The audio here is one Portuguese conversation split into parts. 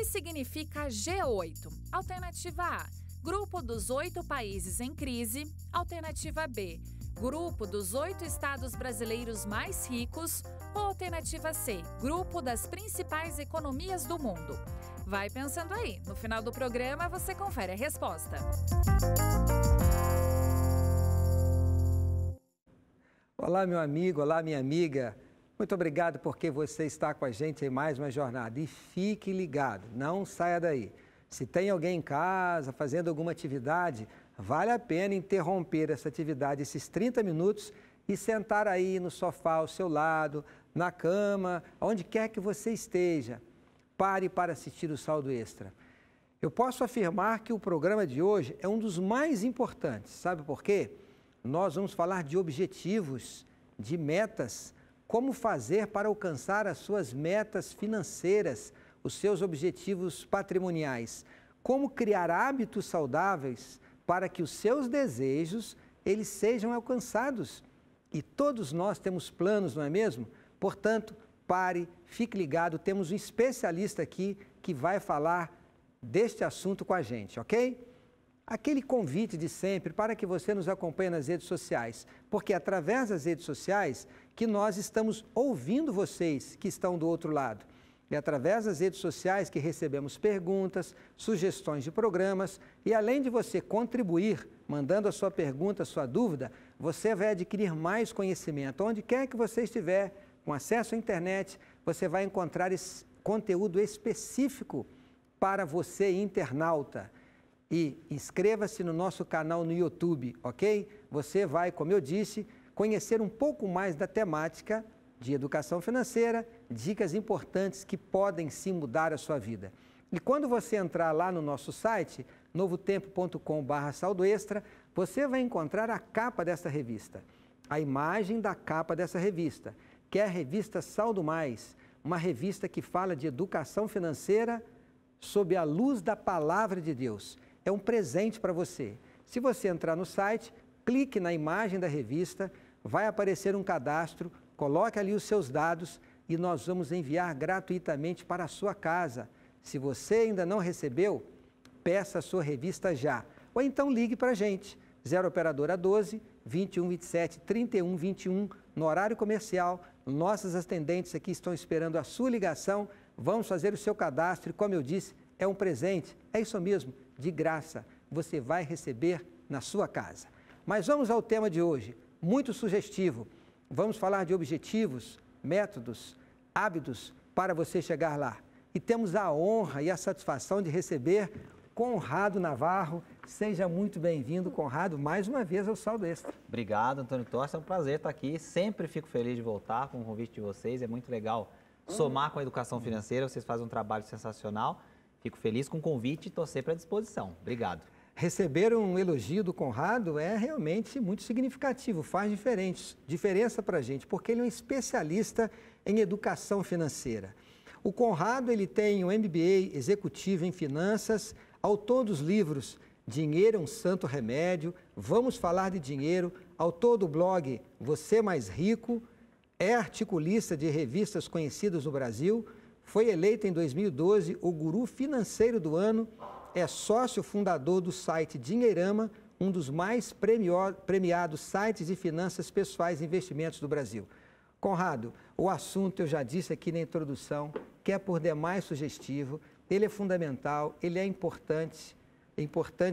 que significa G8? Alternativa A, Grupo dos 8 países em crise. Alternativa B, Grupo dos 8 estados brasileiros mais ricos. Ou alternativa C, Grupo das principais economias do mundo. Vai pensando aí, no final do programa você confere a resposta. Olá, meu amigo, olá, minha amiga. Muito obrigado porque você está com a gente em mais uma jornada. E fique ligado, não saia daí. Se tem alguém em casa fazendo alguma atividade, vale a pena interromper essa atividade, esses 30 minutos, e sentar aí no sofá ao seu lado, na cama, onde quer que você esteja. Pare para assistir o Saldo Extra. Eu posso afirmar que o programa de hoje é um dos mais importantes. Sabe por quê? Nós vamos falar de objetivos, de metas, como fazer para alcançar as suas metas financeiras, os seus objetivos patrimoniais, como criar hábitos saudáveis para que os seus desejos eles sejam alcançados. E todos nós temos planos, não é mesmo? Portanto, pare, fique ligado, temos um especialista aqui que vai falar deste assunto com a gente, ok? Aquele convite de sempre para que você nos acompanhe nas redes sociais, porque é através das redes sociais que nós estamos ouvindo vocês que estão do outro lado. É através das redes sociais que recebemos perguntas, sugestões de programas e além de você contribuir, mandando a sua pergunta, a sua dúvida, você vai adquirir mais conhecimento. Onde quer que você estiver, com acesso à internet, você vai encontrar esse conteúdo específico para você, internauta. E inscreva-se no nosso canal no YouTube, ok? Você vai, como eu disse, conhecer um pouco mais da temática de educação financeira, dicas importantes que podem sim mudar a sua vida. E quando você entrar lá no nosso site, novotempo.com/saldoextra, você vai encontrar a capa dessa revista, a imagem da capa dessa revista, que é a revista Saldo Mais, uma revista que fala de educação financeira sob a luz da palavra de Deus. É um presente para você. Se você entrar no site, clique na imagem da revista, vai aparecer um cadastro, coloque ali os seus dados e nós vamos enviar gratuitamente para a sua casa. Se você ainda não recebeu, peça a sua revista já. Ou então ligue para a gente, 0 operadora 12 21 27 31 21, no horário comercial. Nossas atendentes aqui estão esperando a sua ligação. Vamos fazer o seu cadastro e, como eu disse, é um presente. É isso mesmo, de graça. Você vai receber na sua casa. Mas vamos ao tema de hoje, muito sugestivo. Vamos falar de objetivos, métodos, hábitos para você chegar lá. E temos a honra e a satisfação de receber Conrado Navarro. Seja muito bem-vindo, Conrado, mais uma vez ao Saldo Extra. Obrigado, Antônio Torres. É um prazer estar aqui. Sempre fico feliz de voltar com o convite de vocês. É muito legal somar com a educação financeira. Vocês fazem um trabalho sensacional. Fico feliz com o convite e estou sempre à disposição. Obrigado. Receber um elogio do Conrado é realmente muito significativo, faz diferença para a gente, porque ele é um especialista em educação financeira. O Conrado ele tem um MBA executivo em finanças, autor dos livros Dinheiro é um Santo Remédio, Vamos Falar de Dinheiro, autor do blog Você Mais Rico, é articulista de revistas conhecidas no Brasil, foi eleito em 2012 o Guru Financeiro do Ano, é sócio fundador do site Dinheirama, um dos mais premiados sites de finanças pessoais e investimentos do Brasil. Conrado, o assunto eu já disse aqui na introdução, que é por demais sugestivo, ele é fundamental, ele é importante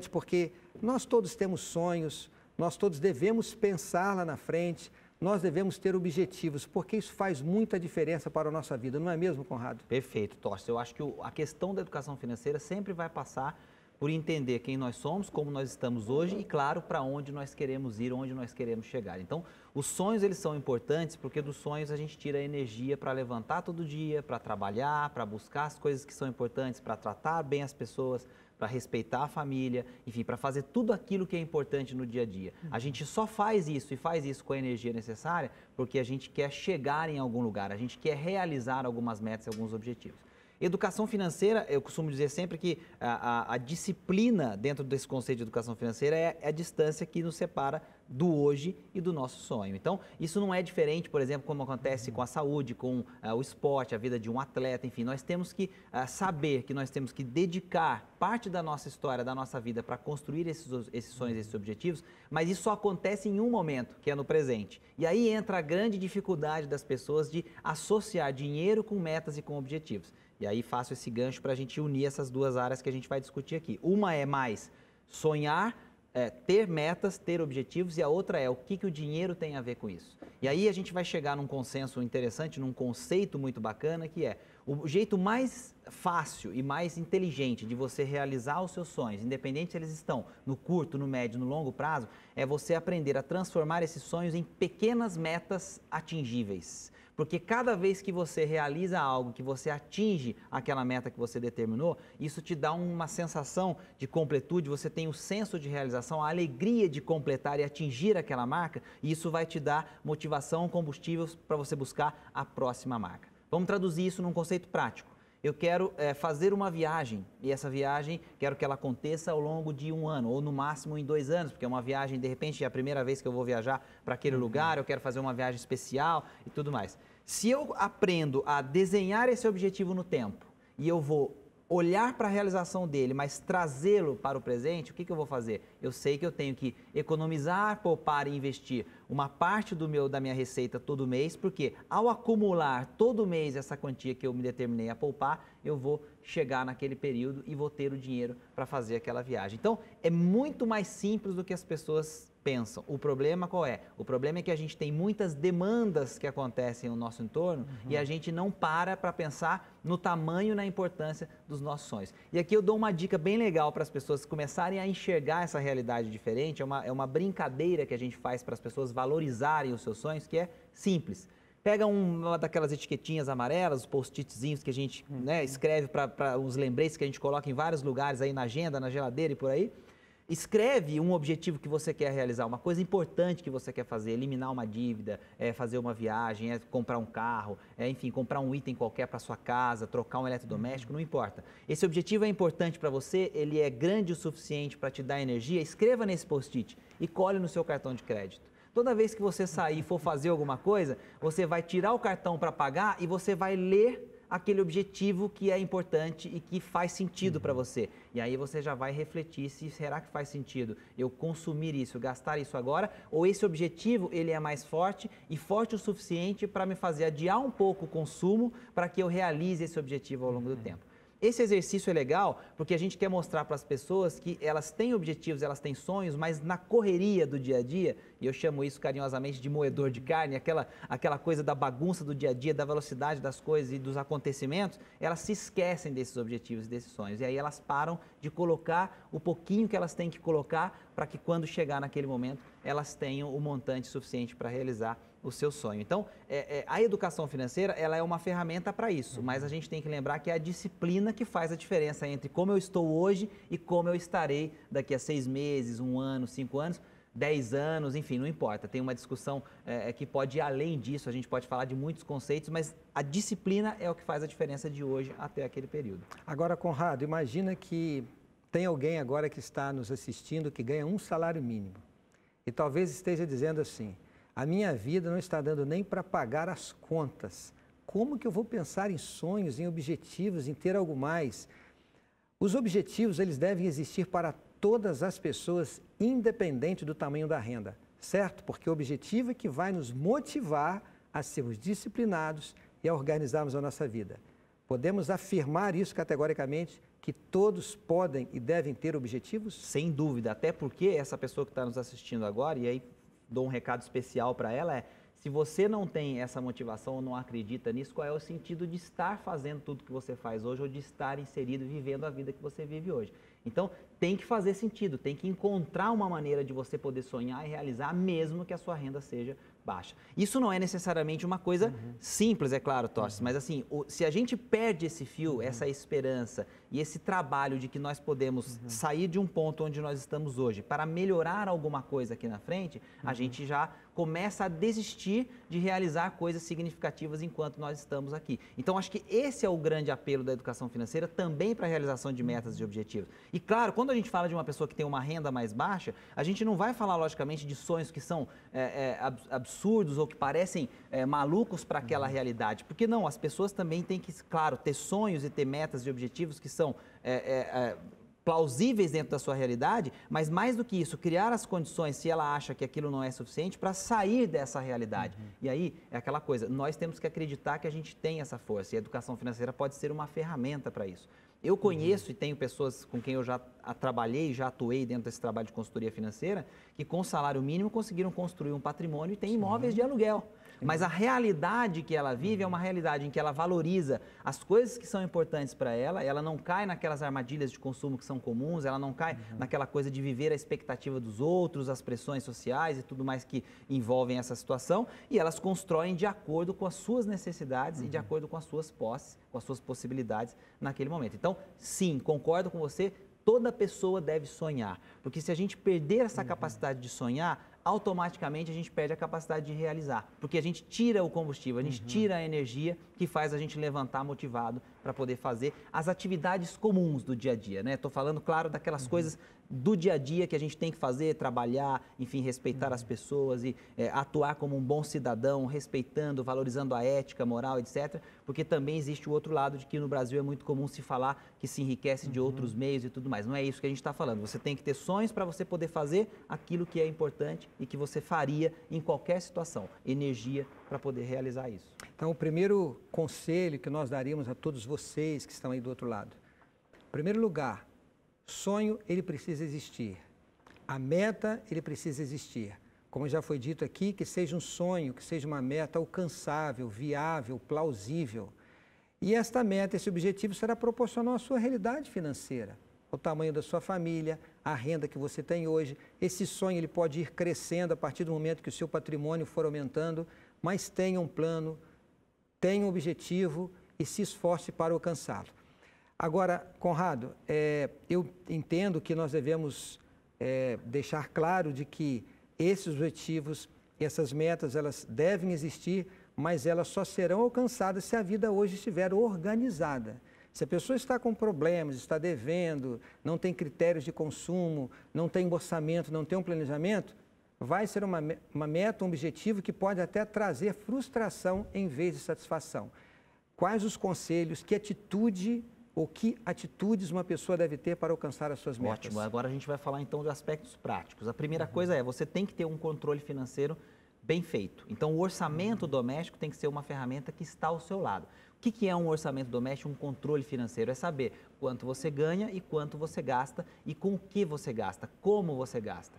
porque nós todos temos sonhos, nós todos devemos pensar lá na frente, nós devemos ter objetivos, porque isso faz muita diferença para a nossa vida, não é mesmo, Conrado? Perfeito, Torres. Eu acho que a questão da educação financeira sempre vai passar por entender quem nós somos, como nós estamos hoje e, claro, para onde nós queremos ir, onde nós queremos chegar. Então, os sonhos, eles são importantes porque dos sonhos a gente tira energia para levantar todo dia, para trabalhar, para buscar as coisas que são importantes, para tratar bem as pessoas, para respeitar a família, enfim, para fazer tudo aquilo que é importante no dia a dia. A gente só faz isso e faz isso com a energia necessária porque a gente quer chegar em algum lugar, a gente quer realizar algumas metas e alguns objetivos. Educação financeira, eu costumo dizer sempre que a disciplina dentro desse conceito de educação financeira é a distância que nos separa do hoje e do nosso sonho. Então, isso não é diferente, por exemplo, como acontece com a saúde, com o esporte, a vida de um atleta, enfim, nós temos que saber que nós temos que dedicar parte da nossa história, da nossa vida para construir esses sonhos, esses objetivos, mas isso só acontece em um momento, que é no presente. E aí entra a grande dificuldade das pessoas de associar dinheiro com metas e com objetivos. E aí faço esse gancho para a gente unir essas duas áreas que a gente vai discutir aqui. Uma é mais sonhar, ter metas, ter objetivos, e a outra é o que o dinheiro tem a ver com isso. E aí a gente vai chegar num consenso interessante, num conceito muito bacana, que é o jeito mais fácil e mais inteligente de você realizar os seus sonhos, independente se eles estão no curto, no médio, no longo prazo, é você aprender a transformar esses sonhos em pequenas metas atingíveis. Porque cada vez que você realiza algo, que você atinge aquela meta que você determinou, isso te dá uma sensação de completude, você tem o senso de realização, a alegria de completar e atingir aquela marca, e isso vai te dar motivação, combustível para você buscar a próxima marca. Vamos traduzir isso num conceito prático. Eu quero fazer uma viagem, e essa viagem quero que ela aconteça ao longo de 1 ano, ou no máximo em 2 anos, porque é uma viagem, de repente, é a primeira vez que eu vou viajar para aquele lugar, eu quero fazer uma viagem especial e tudo mais. Se eu aprendo a desenhar esse objetivo no tempo, e eu vou olhar para a realização dele, mas trazê-lo para o presente, o que eu vou fazer? Eu sei que eu tenho que economizar, poupar e investir uma parte da minha receita todo mês, porque ao acumular todo mês essa quantia que eu me determinei a poupar, eu vou chegar naquele período e vou ter o dinheiro para fazer aquela viagem. Então, é muito mais simples do que as pessoas pensam. O problema qual é? O problema é que a gente tem muitas demandas que acontecem no nosso entorno e a gente não para pensar no tamanho e na importância dos nossos sonhos. E aqui eu dou uma dica bem legal para as pessoas começarem a enxergar essa realidade diferente. É uma brincadeira que a gente faz para as pessoas valorizarem os seus sonhos, que é simples. Pega uma daquelas etiquetinhas amarelas, os post-itzinhos que a gente escreve para os lembretes que a gente coloca em vários lugares aí na agenda, na geladeira e por aí. Escreve um objetivo que você quer realizar, uma coisa importante que você quer fazer, eliminar uma dívida, fazer uma viagem, comprar um carro, enfim, comprar um item qualquer para sua casa, trocar um eletrodoméstico, não importa. Esse objetivo é importante para você, ele é grande o suficiente para te dar energia, escreva nesse post-it e cole no seu cartão de crédito. Toda vez que você sair e for fazer alguma coisa, você vai tirar o cartão para pagar e você vai ler aquele objetivo que é importante e que faz sentido para você. E aí você já vai refletir se será que faz sentido eu consumir isso, gastar isso agora, ou esse objetivo ele é mais forte e forte o suficiente para me fazer adiar um pouco o consumo para que eu realize esse objetivo ao longo do tempo. Esse exercício é legal porque a gente quer mostrar para as pessoas que elas têm objetivos, elas têm sonhos, mas na correria do dia a dia, e eu chamo isso carinhosamente de moedor de carne, aquela coisa da bagunça do dia a dia, da velocidade das coisas e dos acontecimentos, elas se esquecem desses objetivos e desses sonhos. E aí elas param de colocar o pouquinho que elas têm que colocar para que quando chegar naquele momento, elas tenham o montante suficiente para realizar o seu sonho. Então, a educação financeira, ela é uma ferramenta para isso, mas a gente tem que lembrar que é a disciplina que faz a diferença entre como eu estou hoje e como eu estarei daqui a 6 meses, 1 ano, 5 anos, 10 anos, enfim, não importa. Tem uma discussão que pode ir além disso, a gente pode falar de muitos conceitos, mas a disciplina é o que faz a diferença de hoje até aquele período. Agora, Conrado, imagina que tem alguém agora que está nos assistindo que ganha um salário mínimo e talvez esteja dizendo assim: a minha vida não está dando nem para pagar as contas. Como que eu vou pensar em sonhos, em objetivos, em ter algo mais? Os objetivos, eles devem existir para todas as pessoas, independente do tamanho da renda, certo? Porque o objetivo é que vai nos motivar a sermos disciplinados e a organizarmos a nossa vida. Podemos afirmar isso categoricamente, que todos podem e devem ter objetivos? Sem dúvida, até porque essa pessoa que está nos assistindo agora, e aí dou um recado especial para ela, se você não tem essa motivação ou não acredita nisso, qual é o sentido de estar fazendo tudo que você faz hoje ou de estar inserido, vivendo a vida que você vive hoje? Então, tem que fazer sentido, tem que encontrar uma maneira de você poder sonhar e realizar, mesmo que a sua renda seja baixa. Isso não é necessariamente uma coisa simples, é claro, Tostes, mas assim, se a gente perde esse fio, essa esperança e esse trabalho de que nós podemos sair de um ponto onde nós estamos hoje para melhorar alguma coisa aqui na frente, a gente já começa a desistir de realizar coisas significativas enquanto nós estamos aqui. Então, acho que esse é o grande apelo da educação financeira também para a realização de metas e objetivos. E claro, quando a gente fala de uma pessoa que tem uma renda mais baixa, a gente não vai falar, logicamente, de sonhos que são absurdos ou que parecem malucos para aquela realidade. Porque não, as pessoas também têm que, claro, ter sonhos e ter metas e objetivos que são plausíveis dentro da sua realidade, mas mais do que isso, criar as condições, se ela acha que aquilo não é suficiente, para sair dessa realidade. E aí, é aquela coisa, nós temos que acreditar que a gente tem essa força, e a educação financeira pode ser uma ferramenta para isso. Eu conheço e tenho pessoas com quem eu já trabalhei, já atuei dentro desse trabalho de consultoria financeira, que com salário mínimo conseguiram construir um patrimônio e têm imóveis de aluguel. Mas a realidade que ela vive é uma realidade em que ela valoriza as coisas que são importantes para ela não cai naquelas armadilhas de consumo que são comuns, ela não cai naquela coisa de viver a expectativa dos outros, as pressões sociais e tudo mais que envolvem essa situação, e elas constroem de acordo com as suas necessidades e de acordo com as suas posses, com as suas possibilidades naquele momento. Então, sim, concordo com você, toda pessoa deve sonhar, porque se a gente perder essa capacidade de sonhar, automaticamente a gente perde a capacidade de realizar, porque a gente tira o combustível, a gente tira a energia que faz a gente levantar motivado para poder fazer as atividades comuns do dia a dia, né? Estou falando, claro, daquelas coisas do dia a dia que a gente tem que fazer, trabalhar, enfim, respeitar as pessoas e atuar como um bom cidadão, respeitando, valorizando a ética, moral, etc. Porque também existe o outro lado de que no Brasil é muito comum se falar que se enriquece de outros meios e tudo mais. Não é isso que a gente está falando. Você tem que ter sonhos para você poder fazer aquilo que é importante e que você faria em qualquer situação. Energia para poder realizar isso. Então, o primeiro conselho que nós daríamos a todos vocês que estão aí do outro lado. Em primeiro lugar, sonho, ele precisa existir. A meta, ele precisa existir. Como já foi dito aqui, que seja um sonho, que seja uma meta alcançável, viável, plausível. E esta meta, esse objetivo será proporcional à sua realidade financeira, ao tamanho da sua família, à renda que você tem hoje. Esse sonho ele pode ir crescendo a partir do momento que o seu patrimônio for aumentando, mas tenha um plano, tenha um objetivo e se esforce para alcançá-lo. Agora, Conrado, eu entendo que nós devemos deixar claro de que esses objetivos, essas metas, elas devem existir, mas elas só serão alcançadas se a vida hoje estiver organizada. Se a pessoa está com problemas, está devendo, não tem critérios de consumo, não tem orçamento, não tem um planejamento, vai ser uma meta, um objetivo que pode até trazer frustração em vez de satisfação. Quais os conselhos, que atitude ou que atitudes uma pessoa deve ter para alcançar as suas metas? Ótimo, agora a gente vai falar então de aspectos práticos. A primeira coisa é, você tem que ter um controle financeiro bem feito. Então, o orçamento doméstico tem que ser uma ferramenta que está ao seu lado. O que é um orçamento doméstico, um controle financeiro? É saber quanto você ganha e quanto você gasta e com o que você gasta, como você gasta.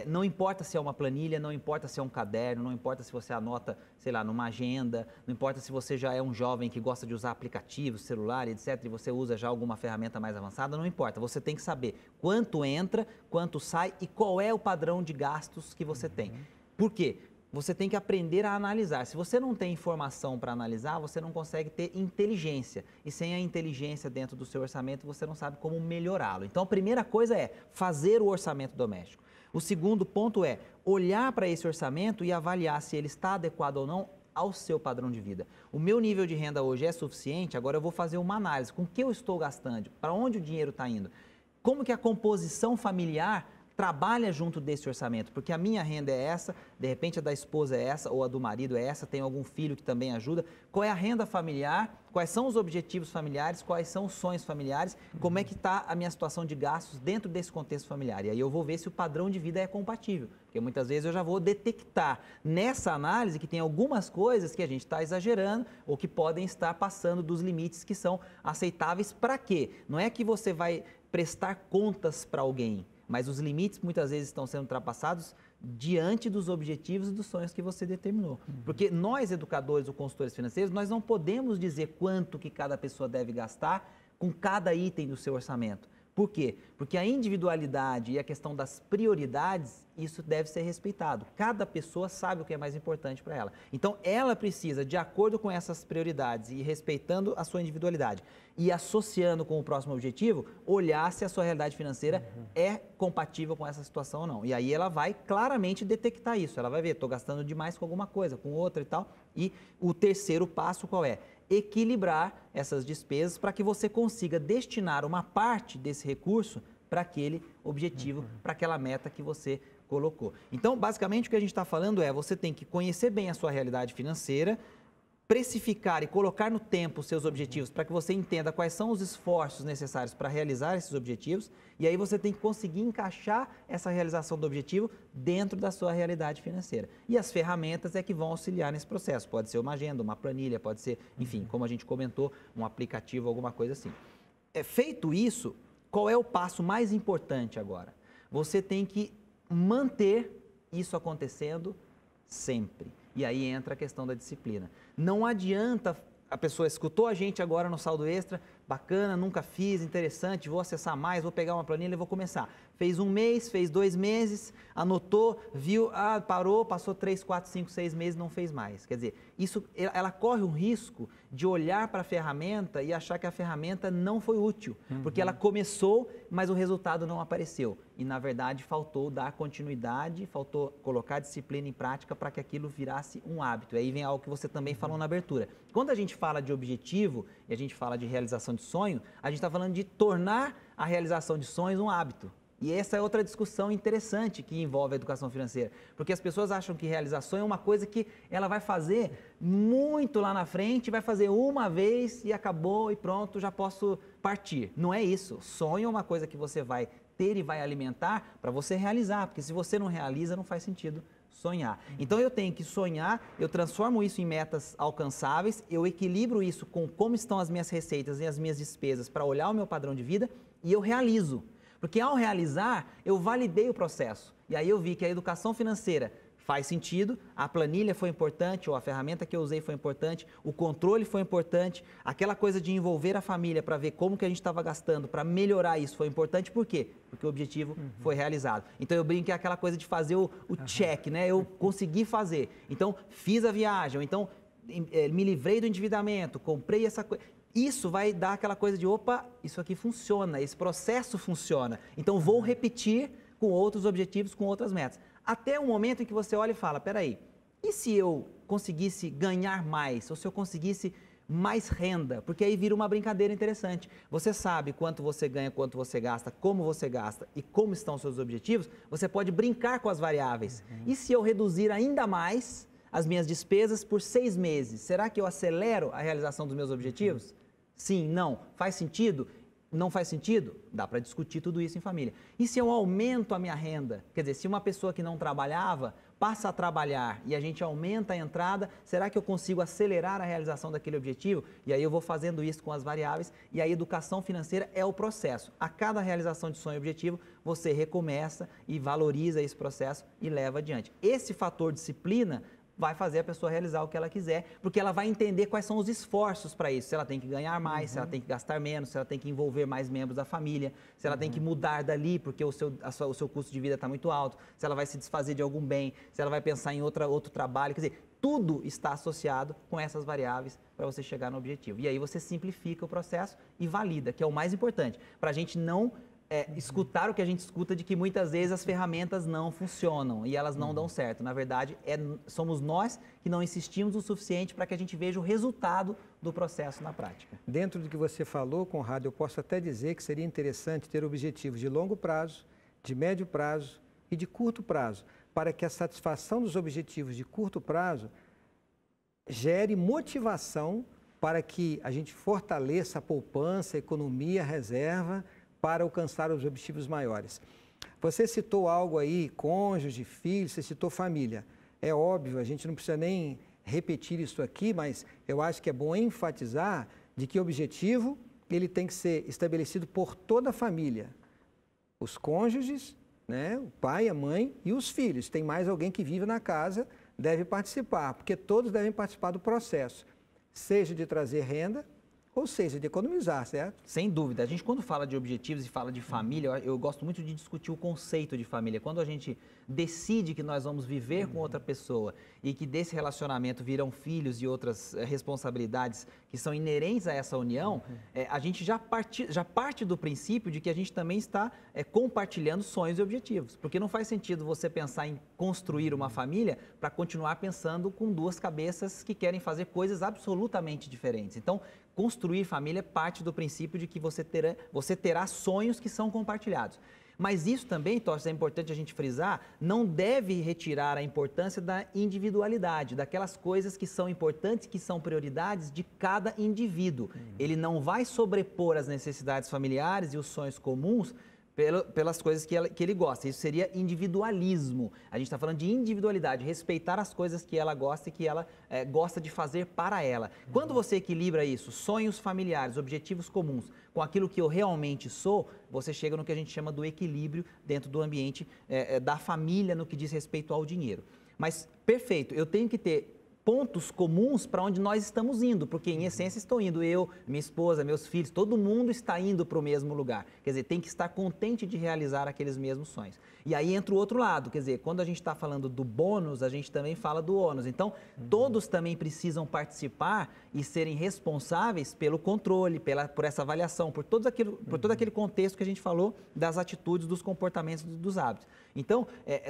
Não importa se é uma planilha, não importa se é um caderno, não importa se você anota, sei lá, numa agenda, não importa se você já é um jovem que gosta de usar aplicativos, celular, etc., e você usa já alguma ferramenta mais avançada, não importa. Você tem que saber quanto entra, quanto sai e qual é o padrão de gastos que você tem. Por quê? Você tem que aprender a analisar. Se você não tem informação para analisar, você não consegue ter inteligência. E sem a inteligência dentro do seu orçamento, você não sabe como melhorá-lo. Então, a primeira coisa é fazer o orçamento doméstico. O segundo ponto é olhar para esse orçamento e avaliar se ele está adequado ou não ao seu padrão de vida. O meu nível de renda hoje é suficiente? Agora eu vou fazer uma análise. Com o que eu estou gastando? Para onde o dinheiro está indo? Como que a composição familiar trabalha junto desse orçamento, porque a minha renda é essa, de repente a da esposa é essa, ou a do marido é essa, tem algum filho que também ajuda. Qual é a renda familiar, quais são os objetivos familiares, quais são os sonhos familiares, como é que está a minha situação de gastos dentro desse contexto familiar. E aí eu vou ver se o padrão de vida é compatível, porque muitas vezes eu já vou detectar nessa análise que tem algumas coisas que a gente está exagerando ou que podem estar passando dos limites que são aceitáveis. Para quê? Não é que você vai prestar contas para alguém, mas os limites muitas vezes estão sendo ultrapassados diante dos objetivos e dos sonhos que você determinou. Porque nós, educadores ou consultores financeiros, nós não podemos dizer quanto que cada pessoa deve gastar com cada item do seu orçamento. Por quê? Porque a individualidade e a questão das prioridades, isso deve ser respeitado. Cada pessoa sabe o que é mais importante para ela. Então, ela precisa, de acordo com essas prioridades e respeitando a sua individualidade e associando com o próximo objetivo, olhar se a sua realidade financeira é compatível com essa situação ou não. E aí ela vai claramente detectar isso. Ela vai ver, estou gastando demais com alguma coisa, com outra e tal. E o terceiro passo qual é? Equilibrar essas despesas para que você consiga destinar uma parte desse recurso para aquele objetivo, para aquela meta que você colocou. Então, basicamente, o que a gente está falando é, você tem que conhecer bem a sua realidade financeira, precificar e colocar no tempo os seus objetivos para que você entenda quais são os esforços necessários para realizar esses objetivos, e aí você tem que conseguir encaixar essa realização do objetivo dentro da sua realidade financeira. E as ferramentas é que vão auxiliar nesse processo. Pode ser uma agenda, uma planilha, pode ser, enfim, como a gente comentou, um aplicativo, alguma coisa assim. Feito isso, qual é o passo mais importante agora? Você tem que manter isso acontecendo sempre. E aí entra a questão da disciplina. Não adianta, a pessoa escutou a gente agora no saldo extra, bacana, nunca fiz, interessante, vou acessar mais, vou pegar uma planilha e vou começar. Fez 1 mês, fez 2 meses, anotou, viu, parou, passou 3, 4, 5, 6 meses, não fez mais. Quer dizer, ela corre um risco de olhar para a ferramenta e achar que a ferramenta não foi útil, porque ela começou, mas o resultado não apareceu. E, na verdade, faltou dar continuidade, faltou colocar disciplina em prática para que aquilo virasse um hábito. E aí vem algo que você também falou na abertura. Quando a gente fala de objetivo e a gente fala de realização de sonho, a gente está falando de tornar a realização de sonhos um hábito. E essa é outra discussão interessante que envolve a educação financeira, porque as pessoas acham que realizar sonho é uma coisa que ela vai fazer muito lá na frente, vai fazer uma vez e acabou e pronto, já posso partir. Não é isso. Sonho é uma coisa que você vai ter e vai alimentar para você realizar, porque se você não realiza, não faz sentido sonhar. Então eu tenho que sonhar, eu transformo isso em metas alcançáveis, eu equilibro isso com como estão as minhas receitas e as minhas despesas para olhar o meu padrão de vida e eu realizo. Porque ao realizar, eu validei o processo. E aí eu vi que a educação financeira faz sentido, a planilha foi importante, ou a ferramenta que eu usei foi importante, o controle foi importante, aquela coisa de envolver a família para ver como que a gente estava gastando, para melhorar isso foi importante. Por quê? Porque o objetivo foi realizado. Então eu brinco que é aquela coisa de fazer o check, né? Eu consegui fazer. Então fiz a viagem, ou então me livrei do endividamento, comprei essa coisa. Isso vai dar aquela coisa de, opa, isso aqui funciona, esse processo funciona. Então, vou repetir com outros objetivos, com outras metas. Até o momento em que você olha e fala, peraí, e se eu conseguisse ganhar mais? Ou se eu conseguisse mais renda? Porque aí vira uma brincadeira interessante. Você sabe quanto você ganha, quanto você gasta, como você gasta e como estão os seus objetivos. Você pode brincar com as variáveis. E se eu reduzir ainda mais as minhas despesas por 6 meses, será que eu acelero a realização dos meus objetivos? Sim, não. Faz sentido? Não faz sentido? Dá para discutir tudo isso em família. E se eu aumento a minha renda? Quer dizer, se uma pessoa que não trabalhava passa a trabalhar e a gente aumenta a entrada, será que eu consigo acelerar a realização daquele objetivo? E aí eu vou fazendo isso com as variáveis e a educação financeira é o processo. A cada realização de sonho e objetivo, você recomeça e valoriza esse processo e leva adiante. Esse fator disciplina vai fazer a pessoa realizar o que ela quiser, porque ela vai entender quais são os esforços para isso, se ela tem que ganhar mais, se ela tem que gastar menos, se ela tem que envolver mais membros da família, se ela tem que mudar dali porque o seu custo de vida está muito alto, se ela vai se desfazer de algum bem, se ela vai pensar em outro trabalho, quer dizer, tudo está associado com essas variáveis para você chegar no objetivo. E aí você simplifica o processo e valida, que é o mais importante, para a gente não escutar o que a gente escuta de que muitas vezes as ferramentas não funcionam e elas não dão certo. Na verdade, somos nós que não insistimos o suficiente para que a gente veja o resultado do processo na prática. Dentro do que você falou, Conrado, eu posso até dizer que seria interessante ter objetivos de longo prazo, de médio prazo e de curto prazo, para que a satisfação dos objetivos de curto prazo gere motivação para que a gente fortaleça a poupança, a economia, a reserva, para alcançar os objetivos maiores. Você citou algo aí, cônjuge, filho, você citou família. É óbvio, a gente não precisa nem repetir isso aqui, mas eu acho que é bom enfatizar de que o objetivo ele tem que ser estabelecido por toda a família. Os cônjuges, né, o pai, a mãe e os filhos. Tem mais alguém que vive na casa, deve participar, porque todos devem participar do processo, seja de trazer renda, Ou seja, de economizar, certo? Sem dúvida. A gente, quando fala de objetivos e fala de família, eu gosto muito de discutir o conceito de família. Quando a gente decide que nós vamos viver com outra pessoa e que desse relacionamento virão filhos e outras responsabilidades que são inerentes a essa união, a gente já parte do princípio de que a gente também está compartilhando sonhos e objetivos. Porque não faz sentido você pensar em construir uma família para continuar pensando com duas cabeças que querem fazer coisas absolutamente diferentes. Então, construir família parte do princípio de que você terá sonhos que são compartilhados. Mas isso também, Tocha, é importante a gente frisar, não deve retirar a importância da individualidade, daquelas coisas que são importantes, que são prioridades de cada indivíduo. Ele não vai sobrepor as necessidades familiares e os sonhos comuns pelas coisas que ele gosta. Isso seria individualismo. A gente está falando de individualidade, respeitar as coisas que ela gosta e que ela gosta de fazer para ela. Quando você equilibra isso, sonhos familiares, objetivos comuns, com aquilo que eu realmente sou, você chega no que a gente chama do equilíbrio dentro do ambiente da família no que diz respeito ao dinheiro. Mas, perfeito, eu tenho que ter pontos comuns para onde nós estamos indo, porque em essência estou indo eu, minha esposa, meus filhos, todo mundo está indo para o mesmo lugar. Quer dizer, tem que estar contente de realizar aqueles mesmos sonhos. E aí entra o outro lado, quer dizer, quando a gente está falando do bônus, a gente também fala do ônus. Então, todos também precisam participar e serem responsáveis pelo controle, por essa avaliação, por todo aquele contexto que a gente falou das atitudes, dos comportamentos, dos hábitos. Então,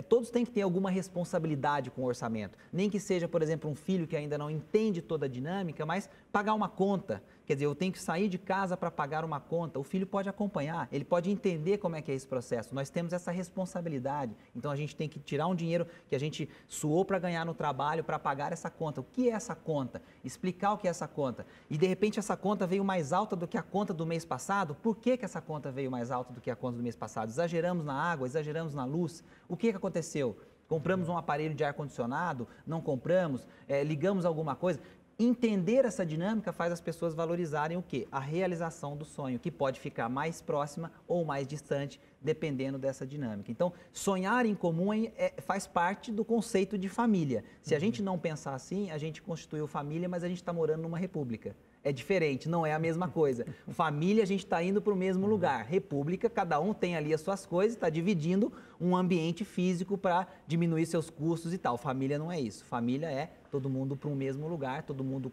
todos têm que ter alguma responsabilidade com o orçamento. Nem que seja, por exemplo, um filho que ainda não entende toda a dinâmica, mas pagar uma conta. Quer dizer, eu tenho que sair de casa para pagar uma conta. O filho pode acompanhar, ele pode entender como é que é esse processo. Nós temos essa responsabilidade. Então, a gente tem que tirar um dinheiro que a gente suou para ganhar no trabalho para pagar essa conta. O que é essa conta? Explicar o que é essa conta. E, de repente, essa conta veio mais alta do que a conta do mês passado. Por que essa conta veio mais alta do que a conta do mês passado? Exageramos na água, exageramos na luz. O que aconteceu? Compramos um aparelho de ar-condicionado? Não compramos? Ligamos alguma coisa? Entender essa dinâmica faz as pessoas valorizarem o quê? A realização do sonho, que pode ficar mais próxima ou mais distante, dependendo dessa dinâmica. Então, sonhar em comum faz parte do conceito de família. Se a gente não pensar assim, a gente constituiu família, mas a gente está morando numa república. É diferente, não é a mesma coisa. Família, a gente está indo para o mesmo lugar. República, cada um tem ali as suas coisas, está dividindo um ambiente físico para diminuir seus custos e tal. Família não é isso. Família é todo mundo para um mesmo lugar, todo mundo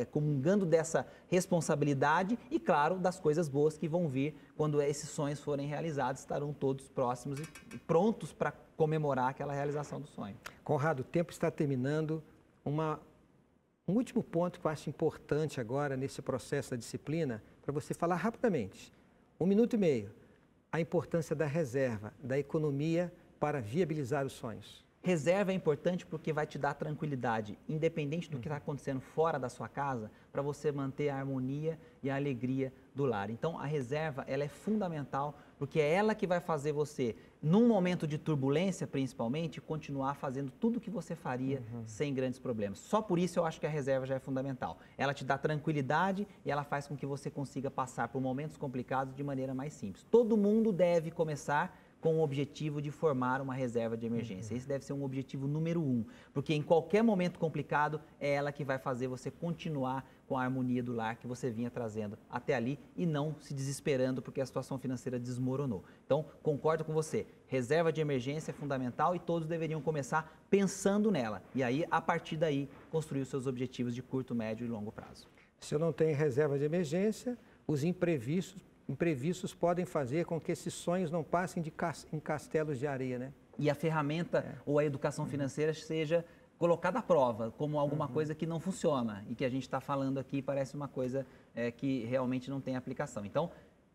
comungando dessa responsabilidade e, claro, das coisas boas que vão vir quando esses sonhos forem realizados, estarão todos próximos e prontos para comemorar aquela realização do sonho. Conrado, o tempo está terminando. Um último ponto que eu acho importante agora nesse processo da disciplina, para você falar rapidamente, 1 minuto e meio, a importância da reserva, da economia para viabilizar os sonhos. Reserva é importante porque vai te dar tranquilidade, independente do que está acontecendo fora da sua casa, para você manter a harmonia e a alegria do lar. Então, a reserva, ela é fundamental, porque é ela que vai fazer você, num momento de turbulência, principalmente, continuar fazendo tudo o que você faria sem grandes problemas. Só por isso eu acho que a reserva já é fundamental. Ela te dá tranquilidade e ela faz com que você consiga passar por momentos complicados de maneira mais simples. Todo mundo deve começar com o objetivo de formar uma reserva de emergência. Esse deve ser um objetivo número 1, porque em qualquer momento complicado é ela que vai fazer você continuar com a harmonia do lar que você vinha trazendo até ali e não se desesperando porque a situação financeira desmoronou. Então, concordo com você, reserva de emergência é fundamental e todos deveriam começar pensando nela. E aí, a partir daí, construir os seus objetivos de curto, médio e longo prazo. Se eu não tenho reserva de emergência, os imprevistos podem fazer com que esses sonhos não passem em castelos de areia, né? E a ferramenta ou a educação financeira seja colocada à prova como alguma coisa que não funciona e que a gente está falando aqui parece uma coisa que realmente não tem aplicação. Então,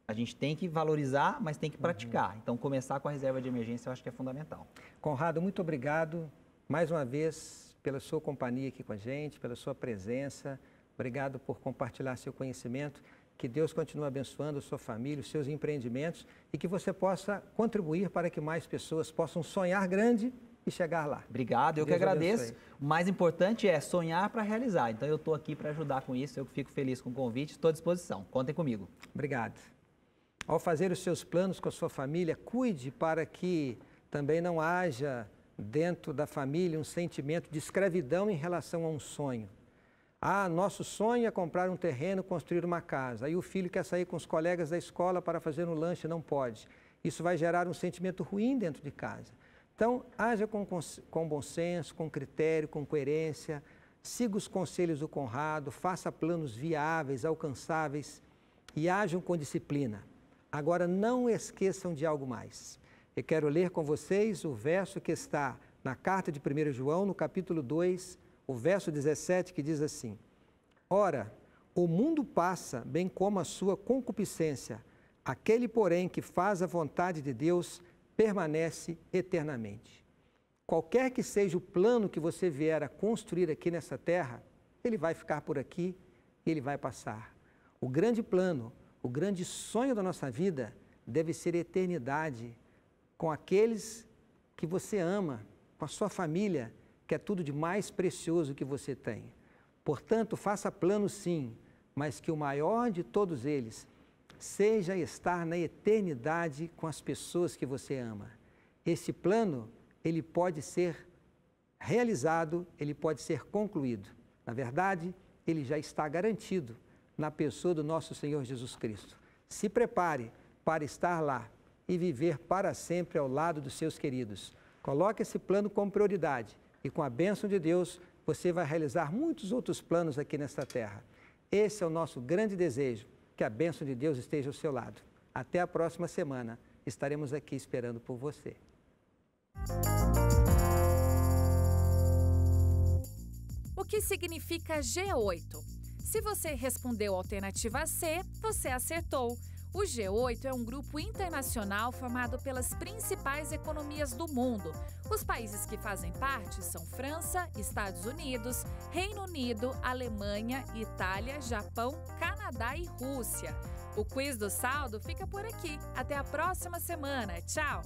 a gente tem que valorizar, mas tem que praticar. Então, começar com a reserva de emergência eu acho que é fundamental. Conrado, muito obrigado mais uma vez pela sua companhia aqui com a gente, pela sua presença. Obrigado por compartilhar seu conhecimento. Que Deus continue abençoando a sua família, os seus empreendimentos e que você possa contribuir para que mais pessoas possam sonhar grande e chegar lá. Obrigado, eu que agradeço. O mais importante é sonhar para realizar. Então eu estou aqui para ajudar com isso, eu fico feliz com o convite, estou à disposição. Contem comigo. Obrigado. Ao fazer os seus planos com a sua família, cuide para que também não haja dentro da família um sentimento de escravidão em relação a um sonho. Ah, nosso sonho é comprar um terreno, construir uma casa. Aí o filho quer sair com os colegas da escola para fazer um lanche, não pode. Isso vai gerar um sentimento ruim dentro de casa. Então, haja com bom senso, com critério, com coerência, siga os conselhos do Conrado, faça planos viáveis, alcançáveis e ajam com disciplina. Agora, não esqueçam de algo mais. Eu quero ler com vocês o verso que está na carta de 1 João, no capítulo 2, o verso 17, que diz assim: Ora, o mundo passa, bem como a sua concupiscência. Aquele, porém, que faz a vontade de Deus, permanece eternamente. Qualquer que seja o plano que você vier a construir aqui nessa terra, ele vai ficar por aqui e ele vai passar. O grande plano, o grande sonho da nossa vida deve ser a eternidade com aqueles que você ama, com a sua família, que é tudo de mais precioso que você tem. Portanto, faça planos sim, mas que o maior de todos eles seja estar na eternidade com as pessoas que você ama. Esse plano, ele pode ser realizado, ele pode ser concluído. Na verdade, ele já está garantido na pessoa do nosso Senhor Jesus Cristo. Se prepare para estar lá e viver para sempre ao lado dos seus queridos. Coloque esse plano como prioridade e com a bênção de Deus, você vai realizar muitos outros planos aqui nesta terra. Esse é o nosso grande desejo, que a bênção de Deus esteja ao seu lado. Até a próxima semana, estaremos aqui esperando por você. O que significa G8? Se você respondeu a alternativa C, você acertou. O G8 é um grupo internacional formado pelas principais economias do mundo. Os países que fazem parte são França, Estados Unidos, Reino Unido, Alemanha, Itália, Japão, Canadá e Rússia. O quiz do saldo fica por aqui. Até a próxima semana. Tchau!